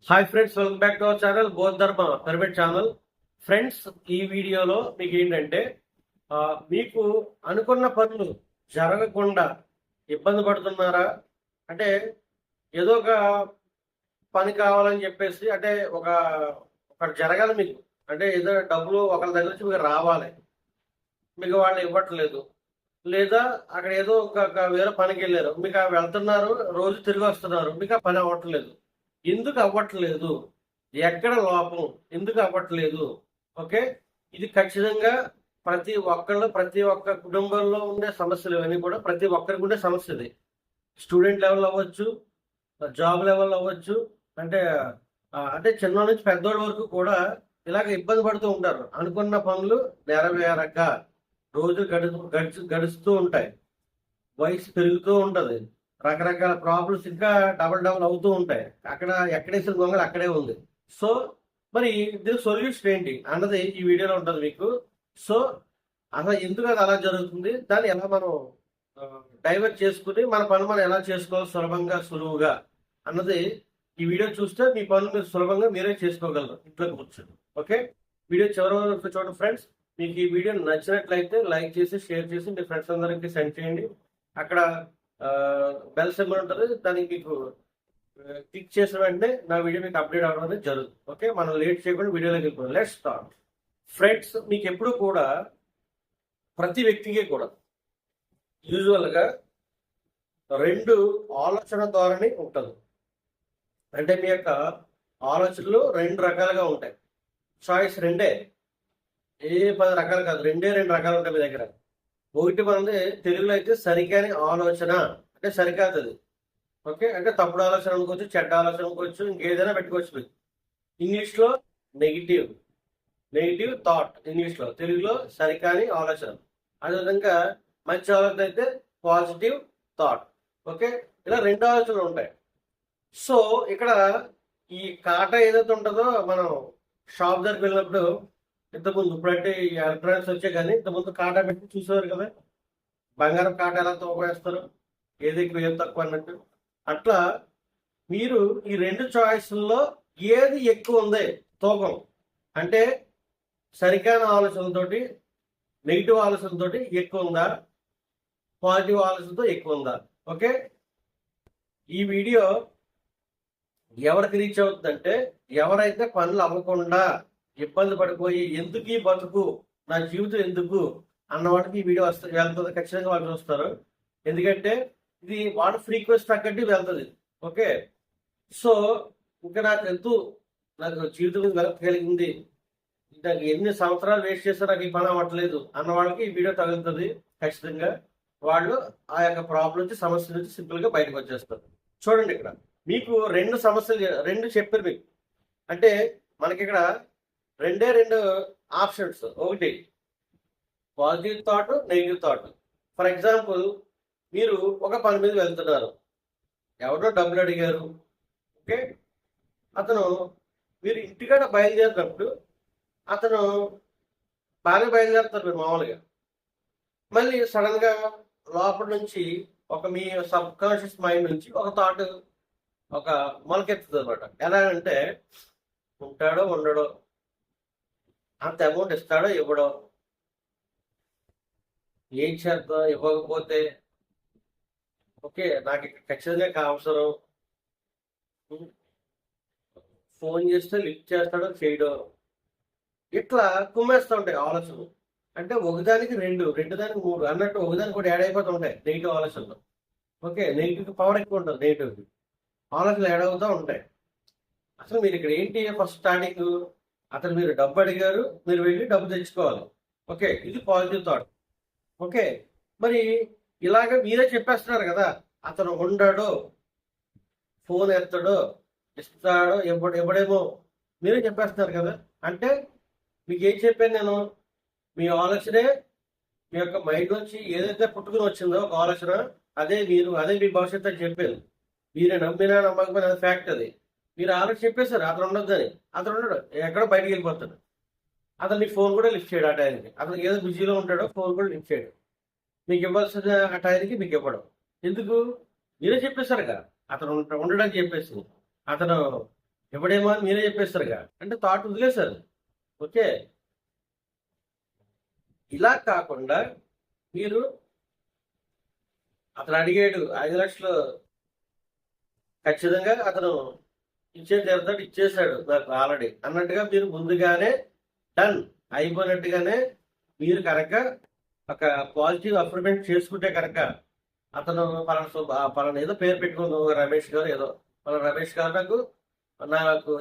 Hi friends, welcome back to our channel Bodharma pyramid channel. Friends, ఈ వీడియోలో మీకు ఏంటంటే మీకు అనుకున్న పనులు జరగకుండా ఇబ్బంది పడుతున్నారా? అంటే ఏదో ఒక పని కావాలని చెప్పేసి, అంటే ఒకటి జరగాలి మీకు. అంటే ఏదో డబ్బులు ఒకరి దగ్గర నుంచి మీకు రావాలి, మీకు వాళ్ళు ఇవ్వట్లేదు. లేదా అక్కడ ఏదో ఒక వేరే పనికి వెళ్ళారు, మీకు వెళ్తున్నారు, రోజు తిరిగి వస్తున్నారు, మీకు ఆ పని అవ్వట్లేదు. ఎందుకు అవ్వట్లేదు? ఎక్కడ లోపం? ఎందుకు అవ్వట్లేదు? ఓకే, ఇది ఖచ్చితంగా ప్రతి ఒక్క కుటుంబంలో ఉండే సమస్యలు ఇవన్నీ కూడా ప్రతి ఒక్కరికి ఉండే సమస్య. ఇది స్టూడెంట్ లెవెల్ అవ్వచ్చు, జాబ్ లెవెల్ అవ్వచ్చు, అంటే అంటే చిన్న నుంచి పెద్దోళ్ళ వరకు కూడా ఇలాగ ఇబ్బంది పడుతూ ఉంటారు. అనుకున్న పనులు నెరవేరక రోజు గడుస్తూ ఉంటాయి, వయసు పెరుగుతూ ఉంటది, రకరకాల ప్రాబ్లమ్స్ ఇంకా డబల్ అవుతూ ఉంటాయి. అక్కడ ఎక్కడేసిన గొంగలు అక్కడే ఉంది. సో మరి దీనికి సొల్యూషన్ ఏంటి అన్నది ఈ వీడియోలో ఉంటుంది మీకు. సో అసలు ఎందుకు అది అలా జరుగుతుంది, దాన్ని ఎలా మనం డైవర్ట్ చేసుకుని మన పని మనం ఎలా చేసుకోవాలి సులువుగా అన్నది ఈ వీడియో చూస్తే మీ పనులు మీరు సులభంగా మీరే చేసుకోగలరు ఇంట్లో కూర్చొని. ఓకే, వీడియో చివరి వరకు చూడండి ఫ్రెండ్స్. మీకు ఈ వీడియో నచ్చినట్లయితే లైక్ చేసి షేర్ చేసి మీ ఫ్రెండ్స్ అందరికి సెండ్ చేయండి. అక్కడ బెల్ సింబల్ ఉంటుంది, దానికి మీకు క్లిక్ చేసిన వెంటనే నా వీడియో మీకు అప్డేట్ అవ్వడం అనేది జరుగుతుంది. ఓకే, మనం లేట్ చేయకుండా వీడియోలోకి వెళ్ళిపోతాం. Let's start. ఫ్రెండ్స్, మీకు ఎప్పుడు కూడా ప్రతి వ్యక్తికి కూడా యూజువల్గా రెండు ఆలోచన ధోరణి ఉంటుంది. అంటే మీ యొక్క ఆలోచనలు రెండు రకాలుగా ఉంటాయి. చాయిస్ రెండే, 10 రకాలు కాదు, రెండు రకాలు ఉంటాయి మీ దగ్గర. ఒకటి మనది తెలుగులో అయితే సరికాని ఆలోచన, అంటే సరికాదు అది. ఓకే, అంటే తప్పుడు ఆలోచన అనుకోవచ్చు, చెడ్డ ఆలోచన అనుకోవచ్చు, ఇంకేదైనా పెట్టుకోవచ్చు మీకు. ఇంగ్లీష్లో నెగిటివ్ థాట్, ఇంగ్లీష్లో. తెలుగులో సరికాని ఆలోచన. అదేవిధంగా మంచి ఆలోచన అయితే పాజిటివ్ థాట్. ఓకే, ఇలా రెండు ఆలోచనలు ఉంటాయి. సో ఇక్కడ ఈ కాటా ఏదైతే ఉంటుందో, మనం షాప్ దగ్గరికి వెళ్ళినప్పుడు ఇంతకుముందు, ఇప్పుడంటే ఎలక్ట్రానిక్స్ వచ్చే కానీ ఇంతకుముందు కాటా పెట్టి చూసేవారు కదా, బంగారం కాటా ఎలా తోపేస్తారు, ఏది ఎక్కువ ఏది తక్కువ అన్నట్టు. అట్లా మీరు ఈ రెండు చాయిస్ల్లో ఏది ఎక్కువ ఉంది తూకం, అంటే సరికాని ఆలోచనలతోటి నెగిటివ్ ఆలోచనతోటి ఎక్కువ ఉందా, పాజిటివ్ ఆలోచనతో ఎక్కువ ఉందా? ఓకే, ఈ వీడియో ఎవరికి రీచ్ అవుతుందంటే, ఎవరైతే పనులు అవ్వకుండా ఇబ్బంది పడిపోయి ఎందుకు ఈ బతుకు, నా జీవితం ఎందుకు అన్నవాడికి ఈ వీడియో వెళ్తుంది. ఖచ్చితంగా వాళ్ళు చూస్తారు, ఎందుకంటే ఇది వాడు ఫ్రీక్వెన్సీ తగ్గట్టు వెళ్తుంది. ఓకే, సో ఇంకా నాకు జీవితం వెనక్కి కలిగింది, నాకు ఎన్ని సంవత్సరాలు వేస్ట్ చేస్తే నాకు ఈ పని అవ్వట్లేదు అన్న వాళ్ళకి ఈ వీడియో తగులుతుంది. ఖచ్చితంగా వాళ్ళు ఆ యొక్క ప్రాబ్లం నుంచి, సమస్య నుంచి సింపుల్గా బయటకు వచ్చేస్తారు. చూడండి, ఇక్కడ మీకు రెండు సమస్యలు రెండు చెప్పారు మీకు. అంటే మనకి ఇక్కడ రెండు ఆప్షన్స్. ఒకటి positive thought, negative thought. For example, మీరు ఒక పని మీద వెళ్తున్నారు, ఎవరో డబ్బులు అడిగారు. ఓకే, అతను మీరు ఇంటికాడ బయలుదేరినప్పుడు అతను బాగానే బయలుదేరుతారు మీరు మామూలుగా. మళ్ళీ సడన్గా లోపల నుంచి మీ సబ్ కాన్షియస్ మైండ్ నుంచి ఒక థాట్ మొలకెత్తుతుంది అనమాట. ఎలా అంటే, ఉంటాడో ఉండడో, అంత అమౌంట్ ఇస్తాడో ఇవ్వడో, ఏం చేద్దాం ఇవ్వకపోతే, ఓకే నాకు ఇక్కడ ఖచ్చితంగా అవసరం, ఫోన్ చేస్తే లిఫ్ట్ చేస్తాడో చేయడో, ఇట్లా కుమ్మేస్తూ ఉంటాయి ఆలోచనలు. అంటే ఒకదానికి రెండు దానికి మూడు అన్నట్టు ఒకదానికి కూడా యాడ్ అయిపోతూ ఉంటాయి నెగిటివ్ ఆలోచనలు. ఓకే, నెగిటివ్ పవర్ ఎక్కువ ఉంటుంది, నెగిటివ్ ఆలోచనలు యాడ్ అవుతూ ఉంటాయి. అసలు మీరు ఇక్కడ ఏంటి, ఫస్ట్ స్టార్టింగ్ అతను మీరు డబ్బు అడిగారు, మీరు వెళ్ళి డబ్బు తెచ్చుకోవాలి. ఓకే, ఇది పాజిటివ్ థాట్. ఓకే, మరి ఇలాగ మీరే చెప్పేస్తున్నారు కదా, అతను ఉండడో, ఫోన్ ఎత్తడో, ఇస్తాడో, ఇవ్వడేమో మీరే చెప్పేస్తున్నారు కదా. అంటే మీకు ఏం చెప్పాను నేను, మీ ఆలోచనే మీ యొక్క మైండ్ నుంచి ఏదైతే పుట్టుకుని వచ్చిందో ఒక ఆలోచన, అదే మీ భవిష్యత్తు అని చెప్పాను. మీరే నమ్మినా నమ్మకపోయినా అది ఫ్యాక్ట్. అది మీరు ఆలోచన చెప్పేశారు, అతను ఉండొద్దని. అతను ఉండడు, ఎక్కడో బయటకు వెళ్ళిపోతాడు. అతను మీ ఫోన్ కూడా లిఫ్ట్ చేయడు. ఆ టైంకి అతను ఏదో బిజీలో ఉంటాడో ఫోన్ కూడా లిఫ్ట్ చేయడు. మీకు ఇవ్వాల్సిన ఆ టైంకి మీకు ఇవ్వడం ఎందుకు? మీరే చెప్పేశారు కదా, అతను ఉండడానికి చెప్పేసి. అతను ఇవ్వడేమో అని మీరే చెప్పేస్తారుగా, అంటే థాట్ వదిలేశారు. ఓకే, ఇలా కాకుండా మీరు అతను అడిగాడు 5 లక్షలు, ఖచ్చితంగా అతను ఇచ్చే తీరుతాడు, ఇచ్చేసాడు నాకు ఆల్రెడీ అన్నట్టుగా మీరు ముందుగానే డన్ అయిపోయినట్టుగానే మీరు కనుక ఒక పాజిటివ్ అఫర్మేషన్ చేసుకుంటే కనుక, అతను పలానా ఏదో పేరు పెట్టుకుందాం, రమేష్ గారు ఏదో, పలానా రమేష్ గారు నాకు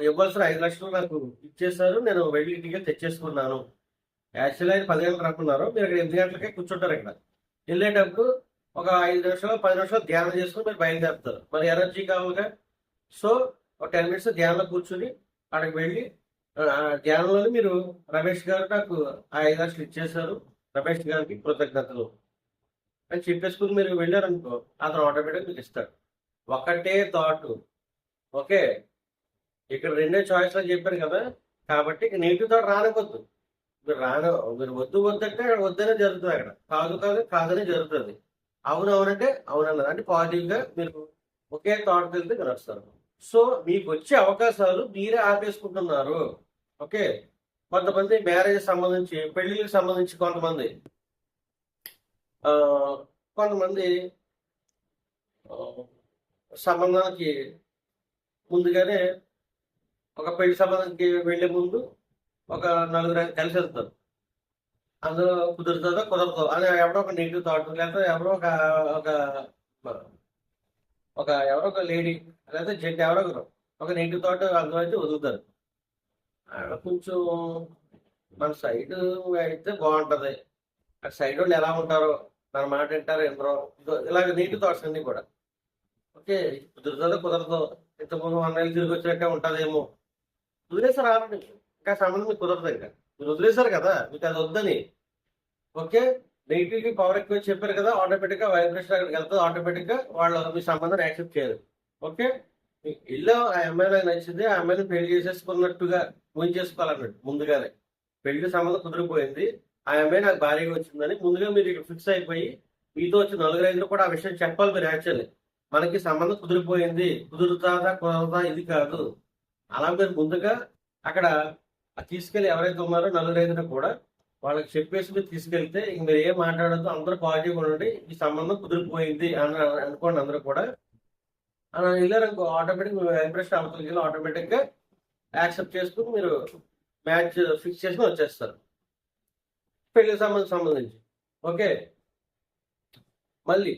ఇవ్వాల్సిన 5 లక్షలు నాకు ఇచ్చేసారు, నేను వెళ్ళి ఇంటికి తెచ్చేసుకున్నాను. యాక్చువల్లీ ఆయన 10 గంటలకు రమ్మన్నారు, మీరు ఇక్కడ 8 గంటలకే కూర్చుంటారు. ఇక్కడ వెళ్ళేటప్పుడు ఒక 5 నిమిషాలు 10 నిమిషాలు ధ్యానం చేసుకుని మీరు బయలుదేరుతారు. మరి ఎనర్జీ కావాలిగా. సో ఒక 10 మినిట్స్ ధ్యానంలో కూర్చుని అక్కడికి వెళ్ళి ధ్యానంలోనే మీరు రమేష్ గారు నాకు ఆ 5 లక్షలు ఇచ్చేసారు, రమేష్ గారికి కృతజ్ఞతలు అని చెప్పేసుకుని మీరు వెళ్ళారనుకో, అతను ఆటోమేటిక్ మీకు ఇస్తాడు. ఒకటే థాట్. ఓకే, ఇక్కడ 2 చాయిస్ అని చెప్పారు కదా, కాబట్టి నెగిటివ్ థాట్ రానివ్వద్దు. మీరు వద్దు వద్దంటే అక్కడ వద్దనే జరుగుతుంది, అక్కడ కాదు కాదు కాదనే జరుగుతుంది. అవును అవునంటే అవునన్నది, అంటే పాజిటివ్గా మీరు ఒకే థాట్ వెళ్తే గెలుస్తారు. సో మీకు వచ్చే అవకాశాలు మీరే ఆపేసుకుంటున్నారు. ఓకే, కొంతమంది మ్యారేజ్ సంబంధించి, పెళ్లిళ్ళకి సంబంధించి కొంతమంది కొంతమంది సంబంధానికి ముందుగానే ఒక పెళ్లి సంబంధానికి వెళ్లే ముందు ఒక 4 కలిసి వెళ్తారు. అందులో కుదురుతుందో కుదరదో అని ఎవరో ఒక నెగిటివ్ థాట్, లేకపోతే ఎవరో ఒక ఒక ఎవరో ఒక లేడీ లేకపోతే జెంట్ ఎవరో ఒక నెగిటివ్ థాట్ అందులో అయితే వదులుతారు. కొంచెం మన సైడ్ అయితే బాగుంటది, అటు సైడ్ వాళ్ళు ఎలా ఉంటారో, మన మాట వింటారో ఎందరో, ఇలాగ నెగిటివ్ థాట్స్ అన్ని కూడా. ఓకే, కుదురుతుందో కుదరదో, ఇంతకుముందు 1 నెల తిరిగి వచ్చినట్టే ఉంటుందేమో, వదిలేసారు ఆల్రెడీ. ఇంకా సంబంధం మీకు కుదరదు, ఇంకా మీరు వదిలేశారు కదా, మీకు అది వద్దని. ఓకే, నెగిటివ్కి పవర్ ఎక్కువ చెప్పారు కదా, ఆటోమేటిక్గా వైబ్రేషన్ అక్కడికి వెళ్తుంది, ఆటోమేటిక్గా వాళ్ళు మీ సంబంధాన్ని యాక్సెప్ట్ చేయరు. ఓకే, ఇల్లు ఆ అమ్మాయి నాకు నచ్చింది, ఆ అమ్మాయిని పెళ్లి చేసేసుకున్నట్టుగా ఊహించేసుకోవాలన్నట్టు ముందుగానే. పెళ్లి సంబంధం కుదిరిపోయింది, ఆ అమ్మాయి నాకు భార్యగా వచ్చిందని ముందుగా మీరు ఇక్కడ ఫిక్స్ అయిపోయి, మీతో వచ్చి 4-5 కూడా ఆ విషయం చెప్పాలి మీరు. యాక్చువల్లీ మనకి సంబంధం కుదిరిపోయింది, కుదురుతాదా కుదరదా ఇది కాదు, అలా మీరు ముందుగా అక్కడ తీసుకెళ్ళి ఎవరైతే ఉన్నారో 4-5 కూడా వాళ్ళకి చెప్పేసి మీరు తీసుకెళ్తే ఇంక మీరు ఏం మాట్లాడద్దు, అందరూ పాజిటివ్గా ఉండండి, ఈ సంబంధం కుదిరిపోయింది అని అనుకోండి. అందరూ కూడా అలా వెళ్ళారనుకో, ఆటోమేటిక్ ఇంప్రెషన్ అవతలకి వెళ్ళి ఆటోమేటిక్గా యాక్సెప్ట్ చేసుకుని మీరు మ్యాచ్ ఫిక్స్ చేసుకుని వచ్చేస్తారు పెళ్లి సంబంధించి. ఓకే, మళ్ళీ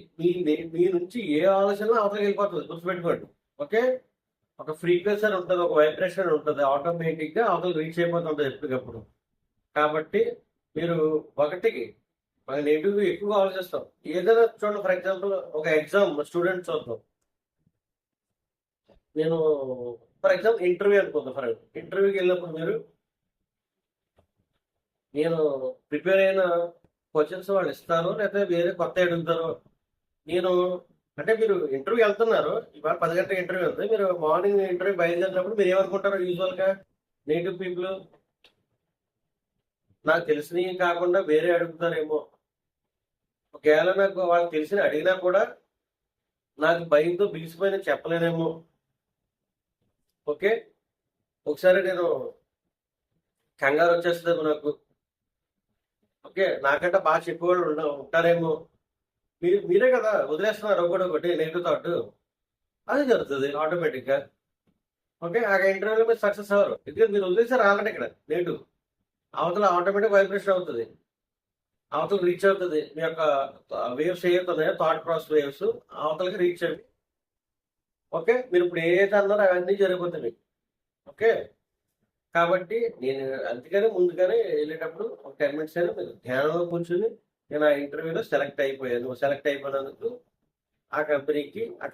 మీ నుంచి ఏ ఆలోచన అవతలకి వెళ్ళిపోతుంది, గుర్తుపెట్టుకోండి. ఓకే, ఒక ఫ్రీక్వెన్సీ అని ఉంటుంది, ఒక వైబ్రేషన్ ఉంటుంది, ఆటోమేటిక్గా అవతల రీచ్ అయిపోతుంటుంది ఎప్పటికప్పుడు. కాబట్టి మీరు ఒకటికి నెగిటివ్ ఎక్కువగా ఆలోచిస్తాం. ఏదైనా చూడండి, ఫర్ ఎగ్జాంపుల్ ఒక ఎగ్జామ్ స్టూడెంట్ చూద్దాం. నేను ఫర్ ఎగ్జాంపుల్ ఇంటర్వ్యూ అనుకుందాం. ఫర్ ఇంటర్వ్యూకి వెళ్ళినప్పుడు నేను ప్రిపేర్ అయిన క్వశ్చన్స్ వాళ్ళు ఇస్తారో లేకపోతే వేరే కొత్త అడుగుతారో, నేను అంటే మీరు ఇంటర్వ్యూ వెళ్తున్నారు, ఇవాళ 10 గంటల ఇంటర్వ్యూ ఉంది, మీరు మార్నింగ్ ఇంటర్వ్యూ బయలుదేరినప్పుడు మీరు ఏమనుకుంటారు? యూజువల్గా నెగిటివ్ పీపుల్ నాకు తెలిసినవి కాకుండా వేరే అడుగుతారేమో, ఒకవేళ నాకు వాళ్ళకి తెలిసిన అడిగినా కూడా నాకు భయంతో బిగిసిపోయిన చెప్పలేనేమో. ఓకే, ఒకసారి నేను కంగారు వచ్చేస్తుంది నాకు. ఓకే, నాకంటే బాగా చెప్పేవాళ్ళు ఉంటారేమో, మీరే కదా వదిలేస్తున్నారు ఒకటి నెగిటివ్ థాట్, అది జరుగుతుంది ఆటోమేటిక్గా. ఓకే, ఆ ఇంటర్వ్యూలో మీరు సక్సెస్ అవ్వరు, ఎందుకంటే మీరు వదిలేసారు ఆల్రెడీ. ఇక్కడ నెగిటివ్ అవతల ఆటోమేటిక్ వైబ్రేషన్ అవుతుంది, అవతల రీచ్ అవుతుంది. మీ యొక్క వేవ్స్ ఏవైతున్నాయో థాట్ ప్రాసెస్ వేవ్స్ అవతలకి రీచ్ అయ్యి, ఓకే, మీరు ఇప్పుడు ఏదైతే అన్నారో అవన్నీ జరిగిపోతాయి. ఓకే, కాబట్టి నేను అందుకనే ముందుగానే వెళ్ళేటప్పుడు ఒక 10 మినిట్స్ అయినా మీరు ధ్యానంలో కూర్చుని, నేను ఆ ఇంటర్వ్యూలో సెలెక్ట్ అయిపోయాను, సెలెక్ట్ అయిపోయినందుకు ఆ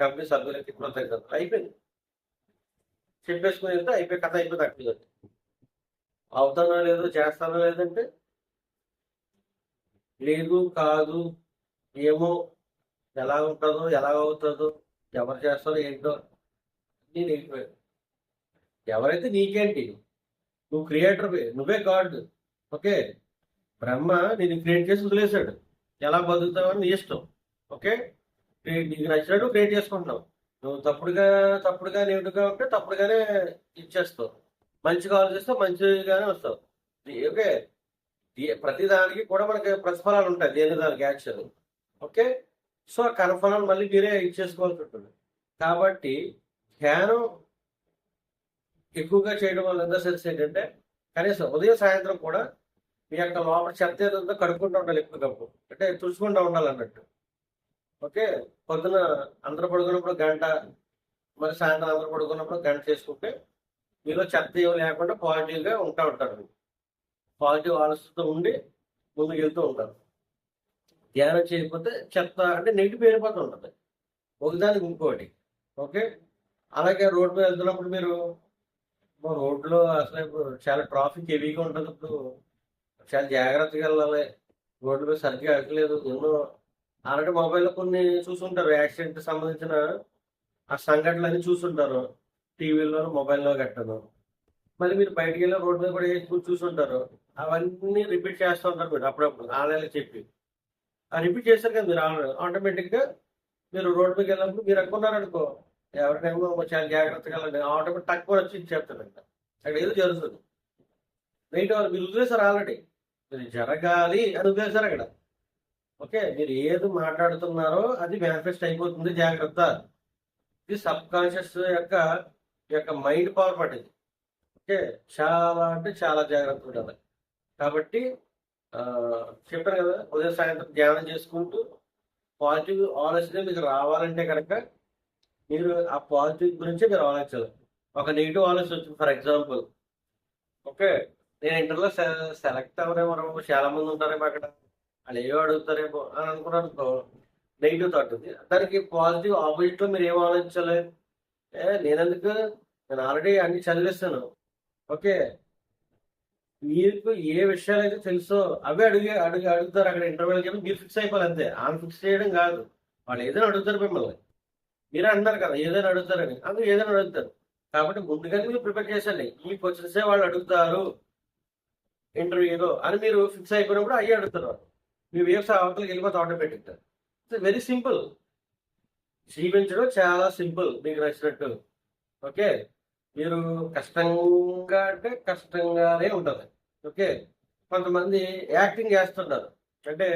కంపెనీ సభ్యులకి కృతజ్ఞతలు, అయిపోయింది చెప్పేసుకుని వెళ్తే అయిపోయి కథ అయిపోయింది. అక్కడ అవుతానో లేదో, చేస్తానో లేదంటే లేదు కాదు ఏమో, ఎలా ఉంటుందో ఎలా అవుతుందో, ఎవరు చేస్తారో ఏంటో నేను అయిపోయాను. ఎవరైతే నీకేంటి, నువ్వు క్రియేటర్వే, నువ్వే గాడ్. ఓకే, బ్రహ్మ నేను క్రియేట్ చేసి వదిలేశాడు, ఎలా బతుకుతావని నీ ఇష్టం. ఓకే, నీకు నచ్చినట్టు క్రియేట్ చేసుకుంటున్నావు. నువ్వు తప్పుడుగా నెగిటివ్గా ఉంటే తప్పుడుగానే ఇచ్చేస్తావు. మంచిగా ఆలోచిస్తే మంచిగానే వస్తావు. ఓకే. ప్రతి దానికి కూడా మనకి ప్రతిఫలాలు ఉంటాయి, దేని దానికి యాక్షన్. ఓకే. సో ఆ కనఫలాలు మళ్ళీ మీరే ఇచ్చేసుకోవాల్సి ఉంటుంది. కాబట్టి ధ్యానం ఎక్కువగా చేయడం వల్ల ఎంత సెన్స్ ఏంటంటే, కనీసం ఉదయం సాయంత్రం కూడా మీ యొక్క లోపల చెత్త ఏదో కడుక్కుంటూ ఉండాలి ఎప్పటికప్పుడు. అంటే తుడుచుకుంటూ ఉండాలి అన్నట్టు. ఓకే. పొద్దున అందరూ పడుకున్నప్పుడు గంట, మరి సాయంత్రం అందరూ పడుకున్నప్పుడు గంట చేసుకుంటే మీలో చెత్త ఏమి లేకుండా పాజిటివ్గా ఉంటారు. పాజిటివ్ ఆలోచనతో ఉండి ముందుకు వెళ్తూ ఉంటారు. ధ్యానం చేయకపోతే చెత్త అంటే నెగిటివ్ వెళ్ళిపోతూ ఉంటుంది ఒకదానికి ఇంకోటి. ఓకే. అలాగే రోడ్డు మీద వెళ్తున్నప్పుడు మీరు రోడ్లో అసలు ఇప్పుడు చాలా ట్రాఫిక్ హెవీగా ఉంటుంది. ఇప్పుడు చాలా జాగ్రత్తగా వెళ్ళాలి. రోడ్డు మీద సరిగ్గా వెళ్ళలేదు. ఎన్నో ఆల్రెడీ మొబైల్లో కొన్ని చూసుంటారు, యాక్సిడెంట్ సంబంధించిన ఆ సంఘటనలన్నీ చూసుంటారు, టీవీలో మొబైల్లో గట్టను. మళ్ళీ మీరు బయటికి వెళ్ళి రోడ్డు మీద కూడా చూసుంటారు. అవన్నీ రిపీట్ చేస్తూ ఉంటారు మీరు అప్పుడప్పుడు ఆన్లైన్లో చెప్పి. ఆ రిపీట్ చేశారు కదా మీరు ఆటోమేటిక్గా మీరు రోడ్డు మీదకి వెళ్ళినప్పుడు మీరు అనుకున్నారనుకో, ఎవరికైనా చాలా జాగ్రత్తగా వెళ్ళండి, ఆటోమేటిక్ తక్కువ వచ్చి చెప్తారంట. అక్కడ ఏదో జరుగుతుంది. నైట్ వాళ్ళు మీరు వదిలేశారు ఆల్రెడీ, మీరు జరగాలి అని వదిలేశారు అక్కడ. ఓకే. మీరు ఏది మాట్లాడుతున్నారో అది మేనిఫెస్ట్ అయిపోతుంది, జాగ్రత్త. ఇది సబ్ కాన్షియస్ యొక్క మైండ్ పవర్ పట్టింది. ఓకే. చాలా అంటే చాలా జాగ్రత్త ఉండాలి. కాబట్టి చెప్పాను కదా, ఉదయం సాయంత్రం ధ్యానం చేసుకుంటూ పాజిటివ్ ఆలోచన మీకు రావాలంటే కనుక మీరు ఆ పాజిటివ్ గురించి మీరు ఆలోచించాలి. ఒక నెగిటివ్ ఆలోచన వచ్చింది ఫర్ ఎగ్జాంపుల్. ఓకే. నేను ఇంటర్లో సెలెక్ట్ అవ్వరేమో, చాలా మంది ఉంటారేమో అక్కడ, వాళ్ళు ఏవో అడుగుతారేమో అని అనుకున్నాను అనుకో, నెగిటివ్ థాట్ ఉంది. దానికి పాజిటివ్ ఆపోజిట్లో మీరు ఏం ఆలోచించాలి? నేనెందుకు, నేను ఆల్రెడీ అన్ని చదివేస్తాను. ఓకే. మీకు ఏ విషయాలు అయితే తెలుసో అవే అడుగుతారు అక్కడ ఇంటర్వ్యూలకి వెళ్ళి. మీరు ఫిక్స్ అయిపోవాలి అంతే. ఆమె ఫిక్స్ చేయడం కాదు. వాళ్ళు ఏదైనా అడుగుతారు మిమ్మల్ని. మీరే అంటారు కదా ఏదైనా అడుగుతారని, అందుకు ఏదైనా అడుగుతారు. కాబట్టి ముందుగానే మీరు ప్రిపేర్ చేసండి. ఈ క్వశ్చన్సే వాళ్ళు అడుగుతారు ఇంటర్వ్యూలో అని మీరు ఫిక్స్ అయిపోయినప్పుడు అయ్యి అడుగుతారు. మీ వేవ్స్ అవతలకి వెళ్ళిపోతే ఆటోమేటిక్గా. It's very simple. జీవించడం చాలా సింపుల్ మీకు నచ్చినట్టు. ఓకే. మీరు కష్టంగా అంటే కష్టంగానే ఉంటుంది. ఓకే. కొంతమంది యాక్టింగ్ చేస్తుంటారు. అంటే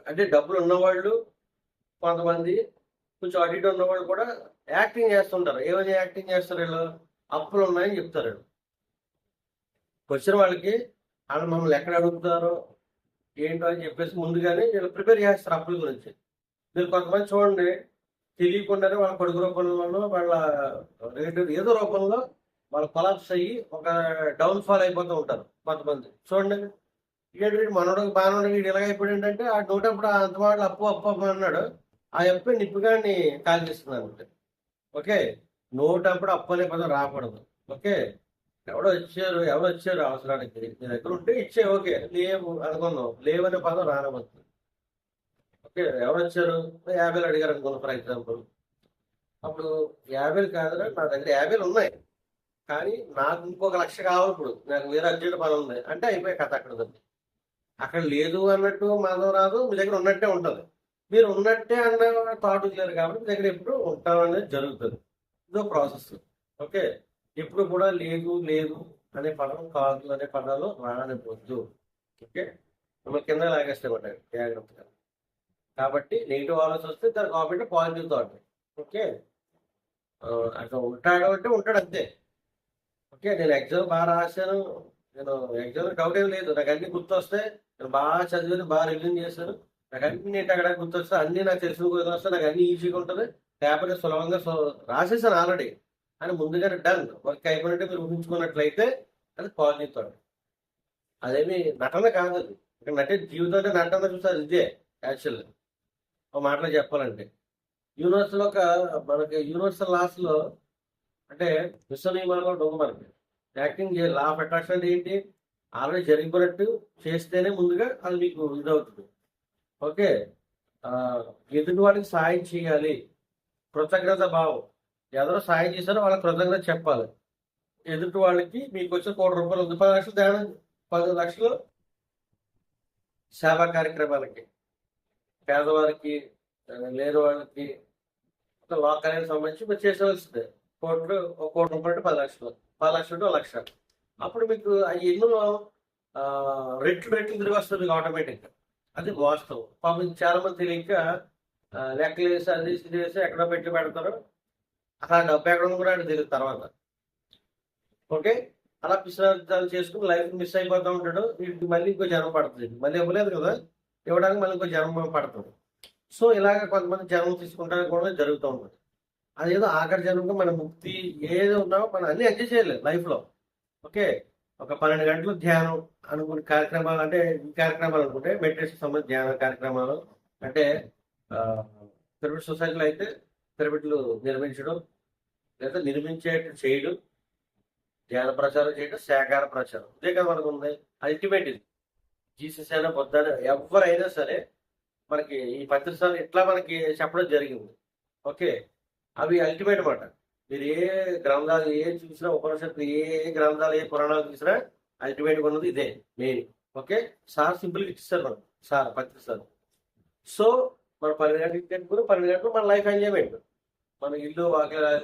అంటే డబ్బులు ఉన్నవాళ్ళు, కొంతమంది కొంచెం అటు ఇటు ఉన్నవాళ్ళు కూడా యాక్టింగ్ చేస్తుంటారు. ఏమని యాక్టింగ్ చేస్తారు వీళ్ళు? అప్పులు ఉన్నాయని చెప్తారు. వచ్చిన వాళ్ళకి వాళ్ళు మమ్మల్ని ఎక్కడ అడుగుతారో ఏంటో అని చెప్పేసి ముందుగానే వీళ్ళు ప్రిపేర్ చేస్తారు అప్పుల గురించి. మీరు కొంతమంది చూడండి, తెలియకుండానే వాళ్ళ కొడుకు రూపంలోనో వాళ్ళ రిలేటివ్ ఏదో రూపంలో వాళ్ళు కొలాప్స్ అయ్యి ఒక డౌన్ఫాల్ అయిపోతూ ఉంటారు కొంతమంది. చూడండి, వీడు మనోడికి బాగా వీడు ఇలాగైపోయాడు ఏంటంటే ఆ నోటప్పుడు అంత వాళ్ళు అప్పు అప్పు అప్పు అన్నాడు, ఆ అప్పు నిప్పుగాన్ని కాల్చేస్తున్నాను అంటే. ఓకే. నోటప్పుడు అప్పు అనే పదం రాకూడదు. ఓకే. ఎవరో వచ్చారు అవసరానికి, నీ దగ్గర ఉంటే ఇచ్చే, ఓకే. లేవు అనుకున్నావు, లేవనే పదం రానవద్దు. ఓకే. ఎవరు వచ్చారు, 50,000 అడిగారు అనుకున్నాం ఫర్ ఎగ్జాంపుల్. అప్పుడు 50,000 కాదురా, నా దగ్గర 50,000 ఉన్నాయి, కానీ నాకు ఇంకొక 1,00,000 కావాలి, ఇప్పుడు నాకు వేరే అర్జెంట్ పని ఉంది అంటే అయిపోయి కథ అక్కడ ఉంది. అక్కడ లేదు అన్నట్టు మాధవ రాదు, మీ దగ్గర ఉన్నట్టే ఉంటుంది. మీరు ఉన్నట్టే అన్న థాట్ లేరు కాబట్టి మీ దగ్గర ఎప్పుడు ఉంటామనేది జరుగుతుంది. ఇదో ప్రాసెస్. ఓకే. ఎప్పుడు కూడా లేదు లేదు అనే పదం, కాదు అనే పదాలు రానివ్వద్దు. ఓకే. మిమ్మల్ని కింద లాగేస్తే ఉంటాయి జాగ్రత్తగా. కాబట్టి నెగిటివ్ ఆలోచన వస్తే దానికి కాబట్టి పాజిటివ్ థాట్. ఓకే. అక్కడ ఉంటాడు అంటే ఉంటాడు అంతే. ఓకే. నేను ఎగ్జామ్ బాగా రాశాను, నేను ఎగ్జామ్ డౌట్ ఏం లేదు, నాకు అన్ని గుర్తొస్తే, నేను బాగా చదివాను, బాగా రివిజన్ చేశాను, నాకు అన్ని అక్కడ గుర్తొస్తే, అన్ని నాకు తెలిసిన గుర్తొస్తే, నాకు అన్ని ఈజీగా ఉంటుంది, పేపర్ సులభంగా రాసేసాను ఆల్రెడీ అని ముందుగానే డన్ వర్క్ అయిపోయినట్టే మీరు ఊహించుకున్నట్లయితే అది పాజిటివ్ థాట్. అదేమి నటన కాదు అది. ఇక్కడ జీవితం అంటే నటన చూస్తారు ఇదే యాక్చువల్ ఒక మాటలో చెప్పాలంటే. యూనివర్సల్ మనకి యూనివర్సల్ లాస్ లో అంటే విశ్వ నియమాలు ఉంటుంది మనకి. యాక్టింగ్ లా ఆఫ్ అట్రాక్షన్ అంటే ఏంటి? ఆల్రెడీ జరిగిపోయినట్టు చేస్తేనే ముందుగా అది మీకు ఇదవుతుంది. ఓకే. ఎదుటి వాడికి సాయం చేయాలి, కృతజ్ఞత భావం. ఎవరో సాయం చేశారో వాళ్ళకి కృతజ్ఞత చెప్పాలి. ఎదుటి వాళ్ళకి మీకు వచ్చే ₹1,00,000 ఉంది, 10 లక్షలు తేడా, 10 లక్షలు సేవా కార్యక్రమాలకి, పేదవారికి, లేని వాళ్ళకి, ఒక లాక్ అనేది సంబంధించి మీరు చేసేవలసిందే. కోట్లు, ఒక కోటి రూపాయలు అంటే 10 లక్షలు, 10 లక్షలు అంటే 1 లక్ష. అప్పుడు మీకు అవి ఎన్నో రెట్లు రెట్లు తిరిగి వస్తుంది మీకు ఆటోమేటిక్గా. అది వాస్తవం. పాపం చాలా మంది తెలియక లెక్కలు వేసి అది ఇది వేసి ఎక్కడో పెట్టి పెడతారు. అలా డబ్బు ఎక్కడ ఉందో కూడా ఆయన తెలియదు తర్వాత. ఓకే, అలా పిసినారితనాలు చేసుకుని లైఫ్ మిస్ అయిపోతూ ఉంటాడు. వీటికి మళ్ళీ ఇంకో జన్మ పడుతుంది. మళ్ళీ ఇవ్వలేదు కదా, ఇవ్వడానికి మళ్ళీ ఇంకో జన్మ పడుతుంది. సో ఇలాగ కొంతమంది జన్మ తీసుకుంటానికి కూడా జరుగుతూ ఉంటుంది. అదేదో ఆఖరి జన్మగా మన ముక్తి ఏదో ఉన్నామో మనం అన్ని అడ్జస్ట్ చేయలేదు లైఫ్లో. ఓకే, ఒక 12 గంటలు ధ్యానం అనుకునే కార్యక్రమాలు, అంటే ఈ కార్యక్రమాలు అనుకుంటే మెడిటేషన్ సంబంధించిన ధ్యాన కార్యక్రమాలు, అంటే పిరమిడ్ సొసైటీలో అయితే పిరమిడ్లు నిర్మించడం, లేదా నిర్మించేట్టు చేయడం, ధ్యాన ప్రచారం చేయడం, సేకార ప్రచారం, ఇదే కదా మనకు ఉంది. అల్టిమేట్ ఇది. జీసస్ అయినా బుద్ధ ఎవరైనా సరే మనకి ఈ పత్రికలు ఇట్లా మనకి చెప్పడం జరిగింది. ఓకే, అవి అల్టిమేట్ మాట. మీరు ఏ గ్రంథాలు ఏ చూసినా, ఉపనిషత్తులు ఏ గ్రంథాలు ఏ పురాణాలు చూసినా అల్టిమేట్గా ఉన్నది ఇదే మెయిన్. ఓకే, సార్ సింపుల్గా ఇచ్చేస్తారు మనం, సార్ పత్రిక సార్. సో మన 12 గంటలకి కట్టుకుని 12 గంటలు మన లైఫ్ ఎంజాయ్మెంట్, మన ఇల్లు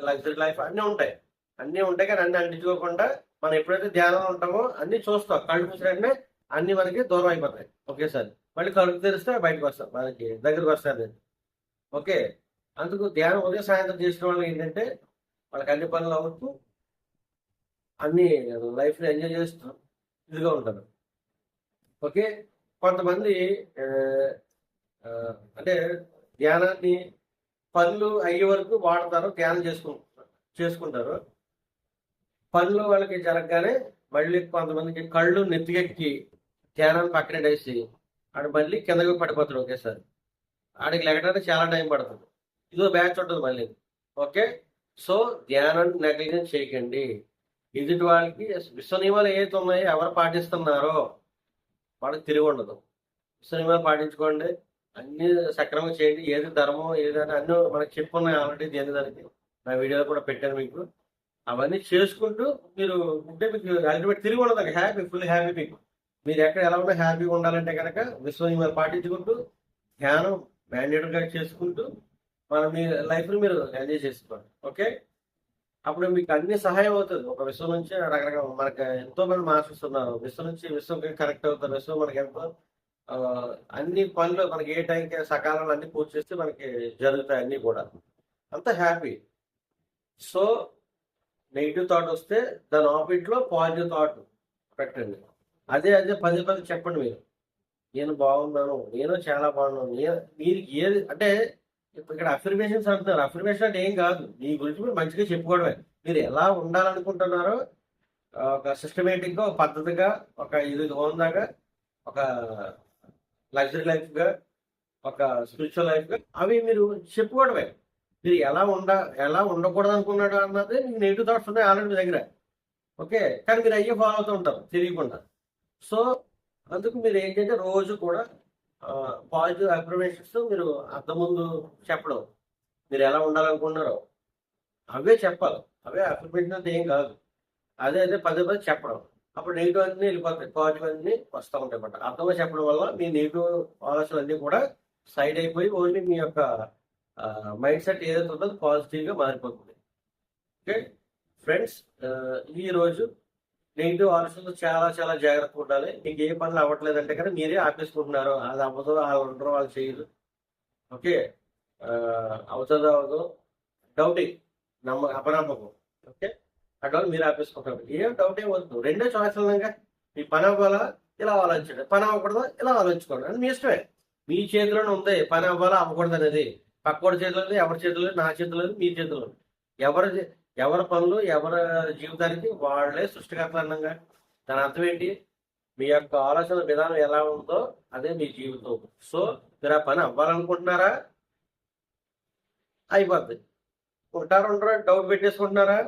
లగ్జరీ లైఫ్ అన్నీ ఉంటాయి. అన్నీ ఉంటాయి, కానీ అన్ని అంటించుకోకుండా మనం ఎప్పుడైతే ధ్యానంలో ఉంటామో అన్ని చూస్తాం. కళ్ళు మూసినట్టునే అన్ని మనకి దూరం అయిపోతాయి ఒకేసారి. మళ్ళీ కళ్ళు తెరిస్తే బయటకు వస్తాం, మనకి దగ్గరకు వస్తుంది. ఓకే, అందుకు ధ్యానం ఉదయం సాయంత్రం చేసిన వాళ్ళు ఏంటంటే వాళ్ళకి అన్ని పనులు అవుతూ అన్ని లైఫ్ని ఎంజాయ్ చేస్తూ ఇదిగా ఉంటారు. ఓకే, కొంతమంది అంటే ధ్యానాన్ని పనులు అయ్యే వరకు వాడతారు, ధ్యానం చేసుకుంటారు. పనులు వాళ్ళకి జరగగానే మళ్ళీ కొంతమందికి కళ్ళు నెత్తికెక్కి ధ్యానాన్ని పక్కనేసి ఆడు మళ్ళీ కిందకి పడిపోతాడు ఒకేసారి. ఆడికి లెగడానికి చాలా టైం పడుతుంది. ఇదో బ్యాచ్ ఉంటుంది మళ్ళీ. ఓకే, సో ధ్యానాన్ని నెగ్లిజెన్స్ చేయకండి. ఎదుటి వాళ్ళకి విశ్వ నియమాలు ఏవైతే ఉన్నాయో ఎవరు పాటిస్తున్నారో వాళ్ళకి తిరిగి ఉండదు. విశ్వ నియమాలు పాటించుకోండి, అన్ని సక్రమంగా చేయండి. ఏది ధర్మం ఏదైనా అన్నీ మనకు చెప్పున్నాయి ఆల్రెడీ. దేని దానికి నా వీడియోలో కూడా పెట్టాను మీకు. అవన్నీ చేసుకుంటూ మీరు ఉంటే మీకు అల్టిమేట్ తిరిగి ఉండదు, హ్యాపీ, ఫుల్ హ్యాపీ. మీకు మీరు ఎక్కడ ఎలా ఉన్నా హ్యాపీగా ఉండాలంటే కనుక విశ్వ నియమాలు పాటించుకుంటూ ధ్యానం మ్యాండేటరీగా చేసుకుంటూ మీ లైఫ్ని మీరు ఎంజాయ్ చేసుకోండి. ఓకే, అప్పుడు మీకు అన్ని సహాయం అవుతుంది. ఒక విశ్వం నుంచి రకరకాల మనకి ఎంతో మంది మాస్టర్స్ ఉన్నారు. విశ్వం నుంచి విశ్వం కరెక్ట్ అవుతారు. విశ్వం మనకి ఎంతో అన్ని పనులు మనకి ఏ టైంకి సకాలంలో అన్ని పూర్తి చేస్తే మనకి జరుగుతాయి అన్నీ కూడా. అంత హ్యాపీ. సో నెగిటివ్ థాట్ వస్తే దాని ఆపోజిట్లో పాజిటివ్ థాట్ పెట్టండి. అదే పదే పదే చెప్పండి. మీరు నేను బాగున్నాను, నేను చాలా బాగున్నాను, మీరు ఏది అంటే ఇక్కడ అఫర్మేషన్స్ అంటున్నారు. అఫర్మేషన్ అంటే ఏం కాదు, మీ గురించి మీరు మంచిగా చెప్పుకోవడమే. మీరు ఎలా ఉండాలనుకుంటున్నారో ఒక సిస్టమేటిక్గా, ఒక పద్ధతిగా, ఒక ఇది హోందాగా, ఒక లగ్జరీ లైఫ్గా, ఒక స్పిరిచువల్ లైఫ్గా అవి మీరు చెప్పుకోవడమే. మీరు ఎలా ఉండకూడదు అనుకున్నాడు అన్నది మీకు నెగిటివ్ థాట్స్ ఉన్నాయి ఆల్రెడీ మీ దగ్గర. ఓకే, కానీ మీరు అయ్యే ఫాలో అవుతూ ఉంటారు తెలియకుండా. సో అందుకు మీరు ఏంటంటే రోజు కూడా పాజిటివ్ అఫర్మేషన్స్ మీరు అర్థం ముందు చెప్పడం, మీరు ఎలా ఉండాలనుకుంటున్నారో అవే చెప్పాలి. అవే అఫర్మేషన్ అంటే ఏం కాదు. అదే పదే పదే చెప్పడం. అప్పుడు నెగిటివ్ అన్నీ వెళ్ళిపోతాయి, పాజిటివ్ అన్నీ వస్తూ ఉంటాయి అన్నమాట. అర్థంగా చెప్పడం వల్ల మీ నెగిటివ్ ఆలోచనలు అన్నీ కూడా సైడ్ అయిపోయి ఓన్లీ మీ యొక్క మైండ్ సెట్ ఏదైతే ఉందో పాజిటివ్గా మారిపోతుంది. ఓకే ఫ్రెండ్స్, ఈరోజు నెగిటివ్ ఆలోచనలు చాలా చాలా జాగ్రత్తగా ఉండాలి. మీకు ఏ పనులు అవ్వట్లేదంటే కనుక మీరే ఆపేసుకుంటున్నారు. అది అవ్వదు, వాళ్ళు ఉండరు, వాళ్ళు చేయదు. ఓకే, అవుతుందో అవ్వదు, డౌటింగ్, అపనమ్మకం. ఓకే, అట్లా మీరు ఆపేసుకుంటారు. ఏం డౌట్ ఏం వద్దు, రెండే చాయిస్లు ఉన్నాక. మీ పని అవ్వాలా, ఇలా ఆలోచించండి. పని అవ్వకూడదా, ఇలా ఆలోచించుకోండి. అది మీ ఇష్టమే. మీ చేతిలోనే ఉంది పని అవ్వాలా అవ్వకూడదు అనేది. పక్కోడి చేతిలో, ఎవరి చేతిలో, నా చేతిలో, మీ చేతిలో. ఎవరి పనులు ఎవరి జీవితానికి వాళ్ళే సృష్టికర్తలు అన్నంగా. దాని అర్థం ఏంటి? మీ యొక్క ఆలోచన విధానం ఎలా ఉందో అదే మీ జీవితం. సో మీరు ఆ పని అవ్వాలనుకుంటున్నారా, అయిపోద్ది. ఉండరు, డౌట్ పెట్టేసుకుంటున్నారా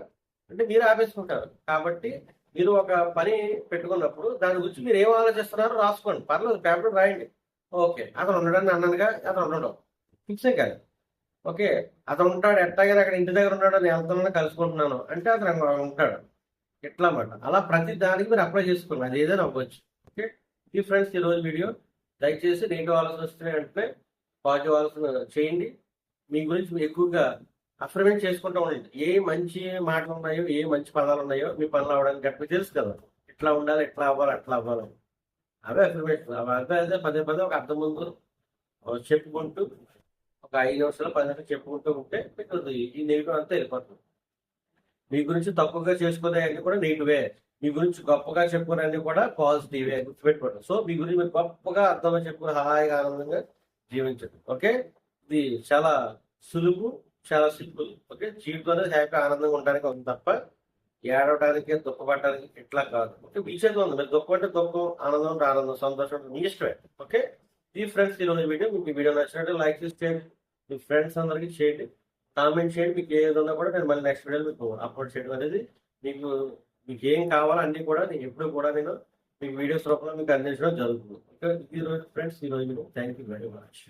అంటే మీరు ఆపేసుకుంటారు. కాబట్టి మీరు ఒక పని పెట్టుకున్నప్పుడు దాని గురించి మీరు ఏం ఆలోచిస్తున్నారో రాసుకోండి. పర్లేదు, పేపర్ రాయండి. ఓకే, అతను ఉండడాన్ని అన్నానుగా, అతను ఉండడం ఫిక్సే కాదు. ఓకే, అతను ఉంటాడు, ఎట్టాగా అక్కడ ఇంటి దగ్గర ఉన్నాడు, నేను వెళ్తున్నాను, కలుసుకుంటున్నాను అంటే అతను ఉంటాడు. ఎట్లా అన్నమాట. అలా ప్రతి దానికి మీరు అప్లై చేసుకోండి. అది ఏదైనా అవ్వచ్చు. ఓకే, ఈ ఫ్రెండ్స్ ఈరోజు వీడియో. దయచేసి నెగిటివ్ ఆలోచన వస్తున్నాయి అంటే పాజిటివ్ ఆలోచన చేయండి. మీ గురించి ఎక్కువగా అఫర్మేట్ చేసుకుంటూ ఉండండి. ఏ మంచి మాటలు ఉన్నాయో, ఏ మంచి పదాలు ఉన్నాయో మీ పనులు అవడానికి గట్టి తెలుసు కదా, ఇట్లా ఉండాలి, ఇట్లా అవ్వాలి, అట్లా అవ్వాలి. అవే అఫర్మేషన్. అవే అదే పదే పదే ఒక అర్థం ముందు చెప్పుకుంటూ ఒక 5 నిమిషాలు 10 నిమిషాలు చెప్పుకుంటూ ఉంటే మీకు ఈ నెగిటివ్ అంతా వెళ్ళిపోతుంది. మీ గురించి తక్కువగా చేసుకునే అన్ని కూడా నెగిటివే, మీ గురించి గొప్పగా చెప్పుకునే అన్ని కూడా పాజిటివే, గుర్తుపెట్టుకోండి. సో మీ గురించి మీరు గొప్పగా అర్థంగా చెప్పుకుని హాయిగా ఆనందంగా జీవించండి. ఓకే, ఇది చాలా సులువు, చాలా సింపుల్. ఓకే, జీవితంలో హ్యాపీ ఆనందంగా ఉండడానికి ఉంది తప్ప ఏడవడానికి దుఃఖపడడానికి ఇట్లా కాదు. ఓకే, మీ చేతిలో ఉంది. మీరు దుఃఖం అంటే దుఃఖం, ఆనందం అంటే ఆనందం, సంతోషం అంటే మీ ఇష్టమే. ఓకే, ఈ ఫ్రెండ్స్ ఈరోజు వీడియో మీకు ఈ వీడియో నచ్చినట్టు లైక్ చేయండి, మీ ఫ్రెండ్స్ అందరికీ చేయండి, కామెంట్ చేయండి. మీకు ఏది ఉన్నా కూడా నేను మళ్ళీ నెక్స్ట్ వీడియోలో మీకు అప్లోడ్ చేయడం అనేది మీకు మీకు ఏం కావాలో అన్నీ కూడా నేను ఎప్పుడు కూడా నేను మీకు వీడియోస్ రూపంలో మీకు అందించడం జరుగుతుంది. ఓకే, ఈరోజు ఫ్రెండ్స్ ఈరోజు థ్యాంక్ యూ వెరీ మచ్.